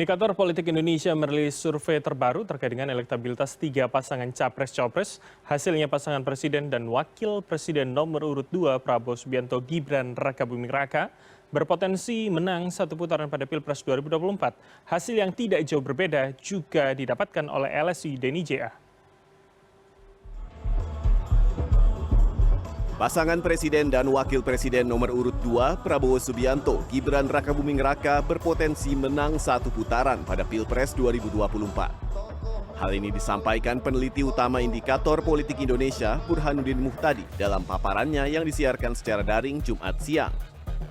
Indikator Politik Indonesia merilis survei terbaru terkait dengan elektabilitas tiga pasangan capres-cawapres. Hasilnya pasangan presiden dan wakil presiden nomor urut 2 Prabowo Subianto Gibran Rakabuming Raka berpotensi menang satu putaran pada Pilpres 2024. Hasil yang tidak jauh berbeda juga didapatkan oleh LSI Denny JA. Pasangan Presiden dan Wakil Presiden nomor urut 2, Prabowo Subianto, Gibran Rakabuming Raka berpotensi menang satu putaran pada Pilpres 2024. Hal ini disampaikan peneliti utama Indikator Politik Indonesia, Burhanuddin Muhtadi, dalam paparannya yang disiarkan secara daring Jumat siang.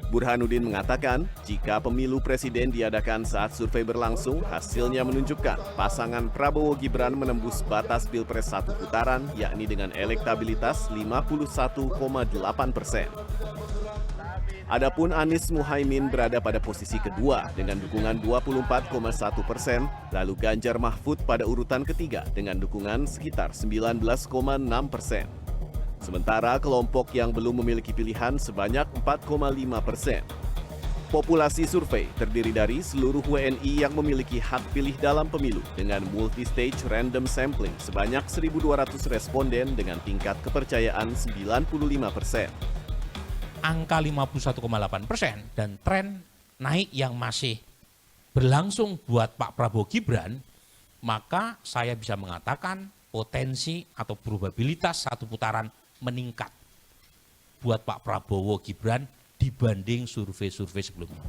Burhanuddin mengatakan, jika pemilu presiden diadakan saat survei berlangsung, hasilnya menunjukkan pasangan Prabowo Gibran menembus batas Pilpres satu putaran, yakni dengan elektabilitas 51,8%. Adapun Anies Muhaimin berada pada posisi kedua dengan dukungan 24,1%, lalu Ganjar Mahfud pada urutan ketiga dengan dukungan sekitar 19,6%. Sementara kelompok yang belum memiliki pilihan sebanyak 4,5%. Populasi survei terdiri dari seluruh WNI yang memiliki hak pilih dalam pemilu dengan multi-stage random sampling sebanyak 1.200 responden dengan tingkat kepercayaan 95%. Angka 51,8% dan tren naik yang masih berlangsung buat Pak Prabowo Gibran, maka saya bisa mengatakan potensi atau probabilitas satu putaran meningkat buat Pak Prabowo Gibran dibanding survei-survei sebelumnya.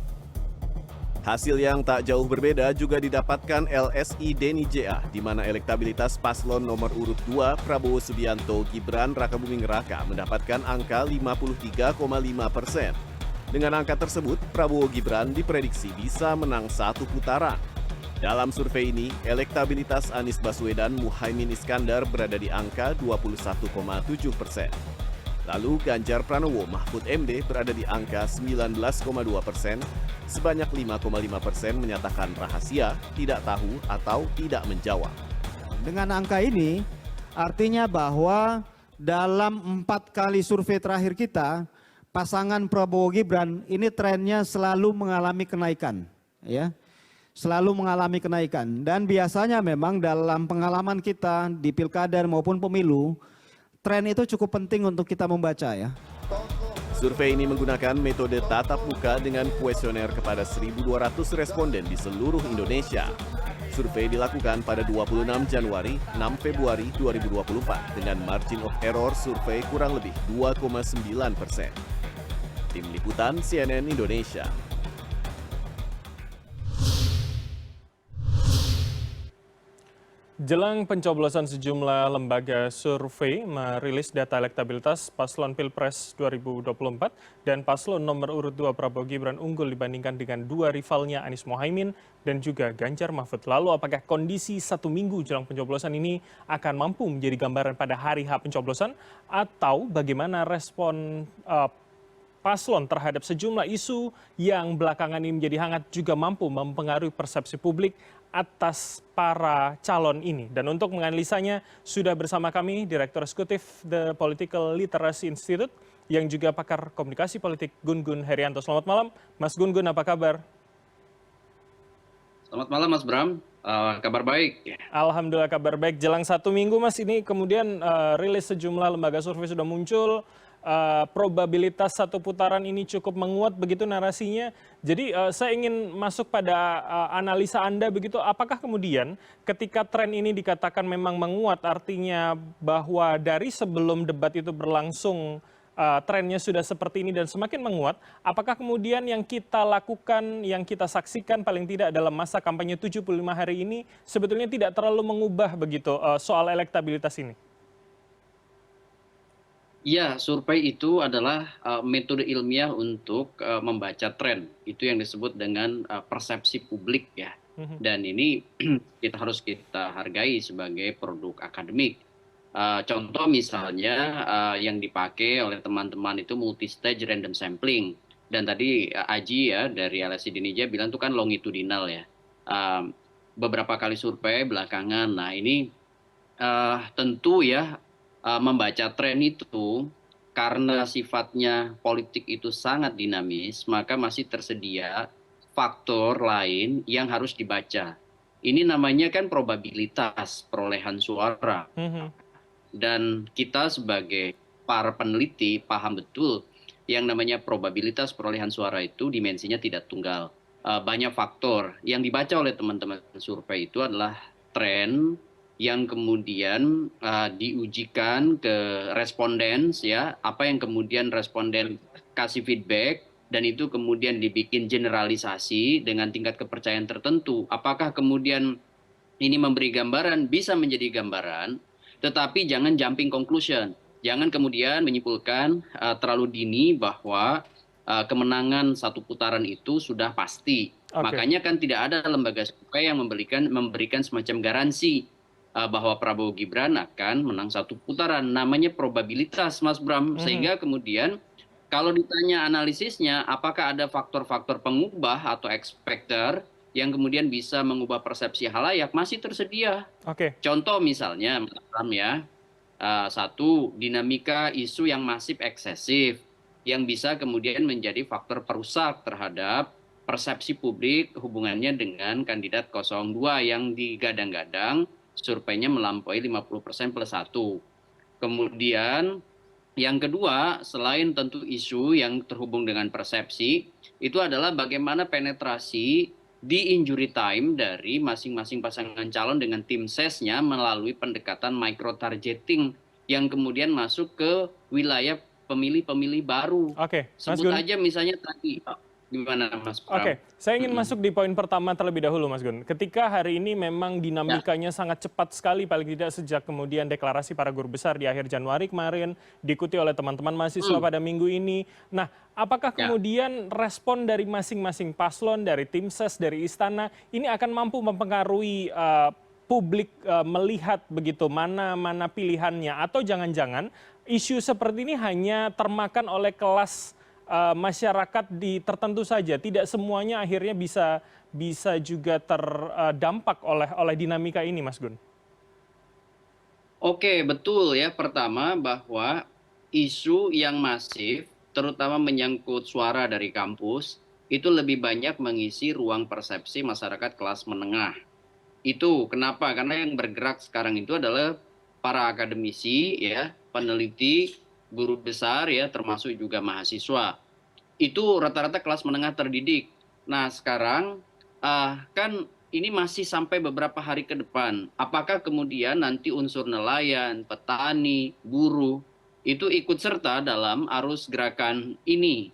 Hasil yang tak jauh berbeda juga didapatkan LSI Denny JA, di mana elektabilitas paslon nomor urut 2 Prabowo Subianto Gibran Rakabuming Raka mendapatkan angka 53,5%. Dengan angka tersebut, Prabowo Gibran diprediksi bisa menang satu putaran. Dalam survei ini, elektabilitas Anies Baswedan Muhaimin Iskandar berada di angka 21,7%. Lalu Ganjar Pranowo Mahfud MD berada di angka 19,2%, sebanyak 5,5% menyatakan rahasia, tidak tahu, atau tidak menjawab. Dengan angka ini, artinya bahwa dalam 4 kali survei terakhir kita, pasangan Prabowo Gibran ini trennya selalu mengalami kenaikan, ya. Selalu mengalami kenaikan, dan biasanya memang dalam pengalaman kita di pilkada maupun pemilu, tren itu cukup penting untuk kita membaca, ya. Survei ini menggunakan metode tatap muka dengan kuesioner kepada 1.200 responden di seluruh Indonesia. Survei dilakukan pada 26 Januari, 6 Februari 2024 dengan margin of error survei kurang lebih 2,9%. Tim Liputan CNN Indonesia. Jelang pencoblosan, sejumlah lembaga survei merilis data elektabilitas paslon Pilpres 2024 dan paslon nomor urut 2 Prabowo Gibran unggul dibandingkan dengan dua rivalnya Anies Muhaimin dan juga Ganjar Mahfud. Lalu apakah kondisi satu minggu jelang pencoblosan ini akan mampu menjadi gambaran pada hari H pencoblosan, atau bagaimana respon paslon terhadap sejumlah isu yang belakangan ini menjadi hangat juga mampu mempengaruhi persepsi publik atas para calon ini? Dan untuk menganalisanya sudah bersama kami Direktur Eksekutif The Political Literacy Institute yang juga pakar komunikasi politik Gun-Gun Herianto. Selamat malam Mas Gun-Gun, apa kabar? Selamat malam Mas Bram, kabar baik. Alhamdulillah kabar baik. Jelang satu minggu Mas, ini kemudian rilis sejumlah lembaga survei sudah muncul. Probabilitas satu putaran ini cukup menguat begitu narasinya. Jadi saya ingin masuk pada analisa Anda begitu. Apakah kemudian ketika tren ini dikatakan memang menguat, artinya bahwa dari sebelum debat itu berlangsung trennya sudah seperti ini dan semakin menguat, apakah kemudian yang kita lakukan, yang kita saksikan paling tidak dalam masa kampanye 75 hari ini sebetulnya tidak terlalu mengubah begitu soal elektabilitas ini? Ya, survei itu adalah metode ilmiah untuk membaca tren. Itu yang disebut dengan persepsi publik, ya. Dan ini harus kita hargai sebagai produk akademik. Contoh misalnya yang dipakai oleh teman-teman itu multi-stage random sampling. Dan tadi Aji ya dari LSI Dinija bilang itu kan longitudinal, ya. Beberapa kali survei belakangan. Nah ini tentu ya, membaca tren itu karena sifatnya politik itu sangat dinamis, maka masih tersedia faktor lain yang harus dibaca. Ini namanya kan probabilitas perolehan suara. Dan kita sebagai para peneliti paham betul yang namanya probabilitas perolehan suara itu dimensinya tidak tunggal. Banyak faktor yang dibaca oleh teman-teman survei itu adalah tren yang kemudian diujikan ke responden, ya, apa yang kemudian responden kasih feedback, dan itu kemudian dibikin generalisasi dengan tingkat kepercayaan tertentu. Apakah kemudian ini memberi gambaran? Bisa menjadi gambaran, tetapi jangan jumping conclusion. Jangan kemudian menyimpulkan terlalu dini bahwa kemenangan satu putaran itu sudah pasti. Makanya kan tidak ada lembaga survei yang memberikan semacam garansi bahwa Prabowo Gibran akan menang satu putaran. Namanya probabilitas, Mas Bram. Sehingga kemudian kalau ditanya analisisnya, apakah ada faktor-faktor pengubah atau expector yang kemudian bisa mengubah persepsi halayak, masih tersedia. Contoh misalnya, Mas Bram, ya, satu, dinamika isu yang masif eksesif, yang bisa kemudian menjadi faktor perusak terhadap persepsi publik hubungannya dengan kandidat 02 yang digadang-gadang surveinya melampaui 50% plus 1. Kemudian yang kedua, selain tentu isu yang terhubung dengan persepsi, itu adalah bagaimana penetrasi di injury time dari masing-masing pasangan calon dengan tim sesnya melalui pendekatan micro targeting yang kemudian masuk ke wilayah pemilih-pemilih baru. Sebut aja misalnya tadi, gimana Mas Pram? Saya ingin masuk di poin pertama terlebih dahulu, Mas Gun. Ketika hari ini memang dinamikanya sangat cepat sekali, paling tidak sejak kemudian deklarasi para guru besar di akhir Januari kemarin, diikuti oleh teman-teman mahasiswa pada minggu ini. Nah, apakah kemudian respon dari masing-masing paslon, dari tim ses, dari istana, ini akan mampu mempengaruhi publik melihat begitu mana pilihannya, atau jangan-jangan isu seperti ini hanya termakan oleh kelas masyarakat di tertentu saja, tidak semuanya akhirnya bisa juga terdampak oleh dinamika ini, Mas Gun? Oke, betul ya. Pertama, bahwa isu yang masif, terutama menyangkut suara dari kampus, itu lebih banyak mengisi ruang persepsi masyarakat kelas menengah. Itu kenapa? Karena yang bergerak sekarang itu adalah para akademisi, ya, peneliti, guru besar, ya, termasuk juga mahasiswa. Itu rata-rata kelas menengah terdidik. Nah, sekarang kan ini masih sampai beberapa hari ke depan. Apakah kemudian nanti unsur nelayan, petani, buruh itu ikut serta dalam arus gerakan ini?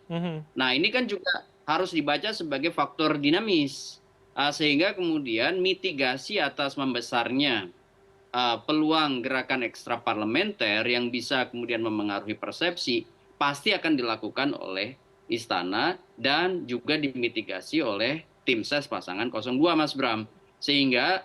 Nah, ini kan juga harus dibaca sebagai faktor dinamis, sehingga kemudian mitigasi atas membesarnya peluang gerakan ekstraparlementer yang bisa kemudian memengaruhi persepsi pasti akan dilakukan oleh istana dan juga dimitigasi oleh tim ses pasangan 02, Mas Bram. Sehingga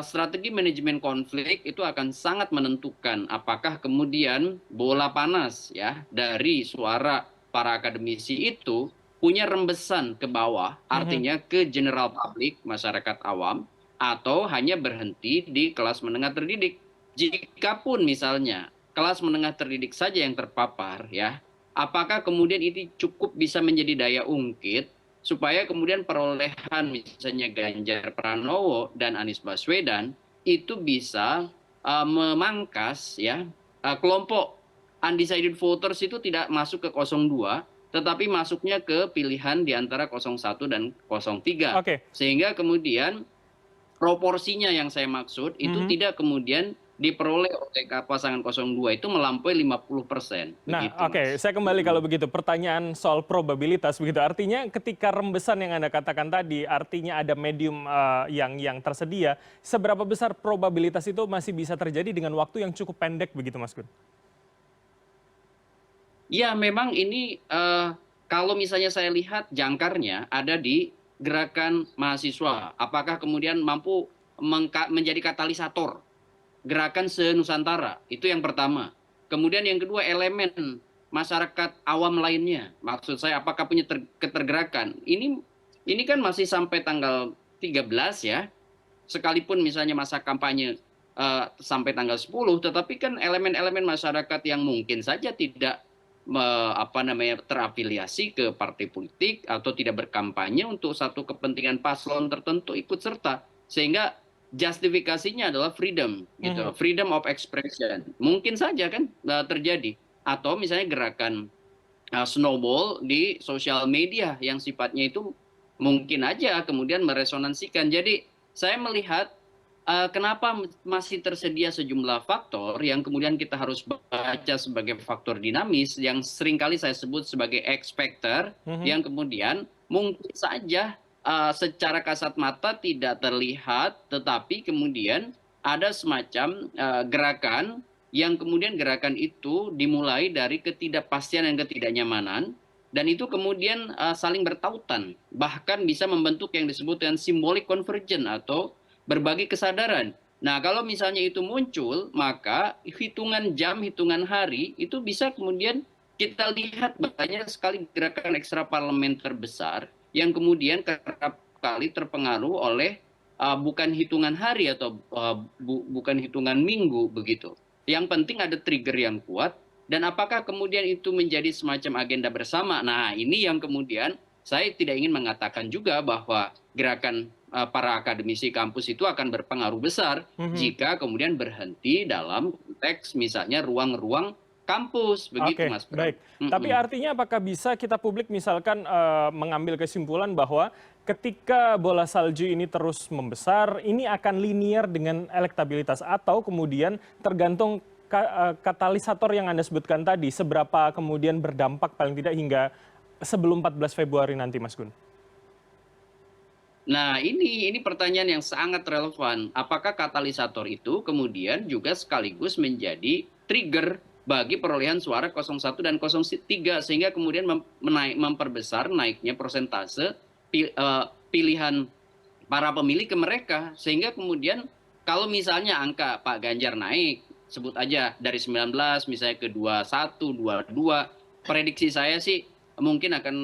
strategi manajemen konflik itu akan sangat menentukan apakah kemudian bola panas, ya, dari suara para akademisi itu punya rembesan ke bawah, artinya ke general public, masyarakat awam, atau hanya berhenti di kelas menengah terdidik. Jikapun misalnya kelas menengah terdidik saja yang terpapar, ya, apakah kemudian ini cukup bisa menjadi daya ungkit supaya kemudian perolehan misalnya Ganjar Pranowo dan Anies Baswedan itu bisa memangkas, ya, kelompok undecided voters itu tidak masuk ke 02, tetapi masuknya ke pilihan di antara 01 dan 03. Sehingga kemudian proporsinya yang saya maksud itu tidak kemudian diperoleh oleh pasangan 02 itu melampaui 50%. Nah, saya kembali kalau begitu. Pertanyaan soal probabilitas begitu. Artinya ketika rembesan yang Anda katakan tadi, artinya ada medium yang tersedia, seberapa besar probabilitas itu masih bisa terjadi dengan waktu yang cukup pendek begitu, Mas Gun? Ya, memang ini kalau misalnya saya lihat jangkarnya ada di gerakan mahasiswa, apakah kemudian mampu menjadi katalisator gerakan se-Nusantara? Itu yang pertama. Kemudian yang kedua, elemen masyarakat awam lainnya. Maksud saya apakah punya ketergerakan? Ini kan masih sampai tanggal 13, ya. Sekalipun misalnya masa kampanye sampai tanggal 10, tetapi kan elemen-elemen masyarakat yang mungkin saja tidak terafiliasi ke partai politik atau tidak berkampanye untuk satu kepentingan paslon tertentu ikut serta, sehingga justifikasinya adalah freedom gitu, freedom of expression. Mungkin saja kan terjadi, atau misalnya gerakan snowball di sosial media yang sifatnya itu mungkin aja kemudian meresonansikan. Jadi saya melihat kenapa masih tersedia sejumlah faktor yang kemudian kita harus baca sebagai faktor dinamis yang seringkali saya sebut sebagai X factor, yang kemudian mungkin saja secara kasat mata tidak terlihat, tetapi kemudian ada semacam gerakan yang kemudian gerakan itu dimulai dari ketidakpastian dan ketidaknyamanan, dan itu kemudian saling bertautan, bahkan bisa membentuk yang disebut dengan symbolic convergence atau berbagi kesadaran. Nah, kalau misalnya itu muncul, maka hitungan jam, hitungan hari itu bisa kemudian kita lihat banyak sekali gerakan ekstraparlementer besar yang kemudian kerap kali terpengaruh oleh bukan hitungan hari atau bukan hitungan minggu begitu. Yang penting ada trigger yang kuat, dan apakah kemudian itu menjadi semacam agenda bersama. Nah, ini yang kemudian saya tidak ingin mengatakan juga bahwa gerakan para akademisi kampus itu akan berpengaruh besar jika kemudian berhenti dalam konteks misalnya ruang-ruang kampus, begitu Mas Bram. Baik. Tapi artinya apakah bisa kita publik misalkan mengambil kesimpulan bahwa ketika bola salju ini terus membesar, ini akan linear dengan elektabilitas, atau kemudian tergantung katalisator yang Anda sebutkan tadi, seberapa kemudian berdampak paling tidak hingga sebelum 14 Februari nanti, Mas Gun? Nah, ini pertanyaan yang sangat relevan. Apakah katalisator itu kemudian juga sekaligus menjadi trigger bagi perolehan suara 01 dan 03, sehingga kemudian memperbesar naiknya persentase pilihan para pemilih ke mereka, sehingga kemudian kalau misalnya angka Pak Ganjar naik, sebut aja dari 19 misalnya ke 21, 22, prediksi saya sih mungkin akan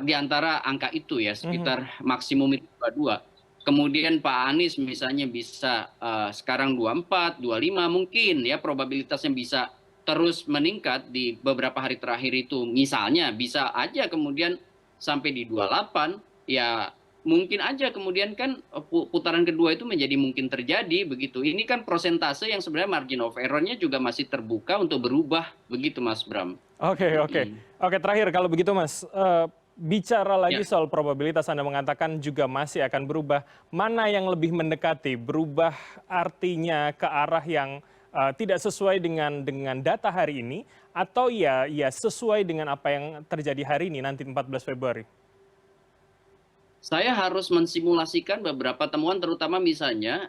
di antara angka itu ya, sekitar maksimum itu 22. Kemudian Pak Anies misalnya bisa sekarang 24, 25 mungkin ya, probabilitasnya bisa terus meningkat di beberapa hari terakhir itu. Misalnya bisa aja kemudian sampai di 28, ya mungkin aja kemudian kan putaran kedua itu menjadi mungkin terjadi begitu. Ini kan prosentase yang sebenarnya margin of error-nya juga masih terbuka untuk berubah begitu Mas Bram. Oke, terakhir kalau begitu Mas, bicara lagi soal probabilitas, Anda mengatakan juga masih akan berubah. Mana yang lebih mendekati? Berubah artinya ke arah yang tidak sesuai dengan data hari ini, atau ya sesuai dengan apa yang terjadi hari ini nanti 14 Februari? Saya harus mensimulasikan beberapa temuan, terutama misalnya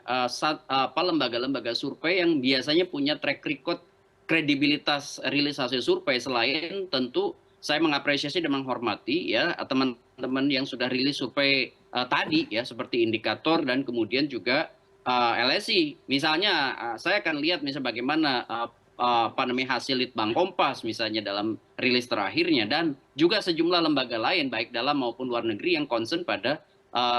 lembaga-lembaga survei yang biasanya punya track record kredibilitas rilis hasil survei. Selain tentu saya mengapresiasi dan menghormati ya teman-teman yang sudah rilis survei tadi ya, seperti Indikator dan kemudian juga LSI. Misalnya saya akan lihat misalnya bagaimana hasil Litbang Kompas misalnya dalam rilis terakhirnya, dan juga sejumlah lembaga lain baik dalam maupun luar negeri yang concern pada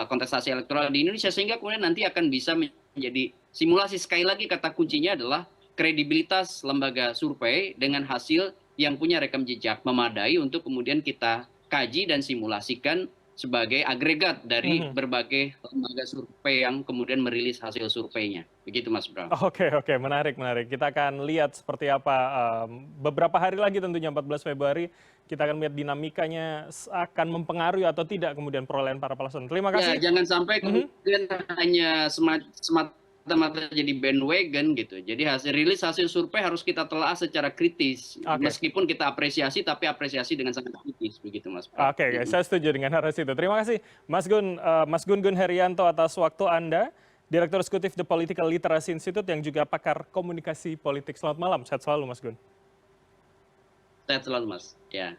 kontestasi elektoral di Indonesia, sehingga kemudian nanti akan bisa menjadi simulasi. Sekali lagi kata kuncinya adalah kredibilitas lembaga survei dengan hasil yang punya rekam jejak memadai untuk kemudian kita kaji dan simulasikan sebagai agregat dari berbagai lembaga survei yang kemudian merilis hasil surveinya. Begitu Mas Bram. Oke, menarik. Kita akan lihat seperti apa beberapa hari lagi tentunya 14 Februari. Kita akan lihat dinamikanya akan mempengaruhi atau tidak kemudian perolehan para paslon. Terima kasih. Ya, jangan sampai kemudian hanya semata-mata jadi bandwagon gitu. Jadi rilis hasil survei harus kita telah secara kritis. Meskipun kita apresiasi, tapi apresiasi dengan sangat kritis, begitu Mas. Oke, saya setuju dengan narasi itu. Terima kasih Mas Gun Herianto atas waktu Anda, Direktur Eksekutif The Political Literacy Institute yang juga pakar komunikasi politik. Selamat malam, sehat selalu Mas Gun. Sehat selalu Mas. Ya.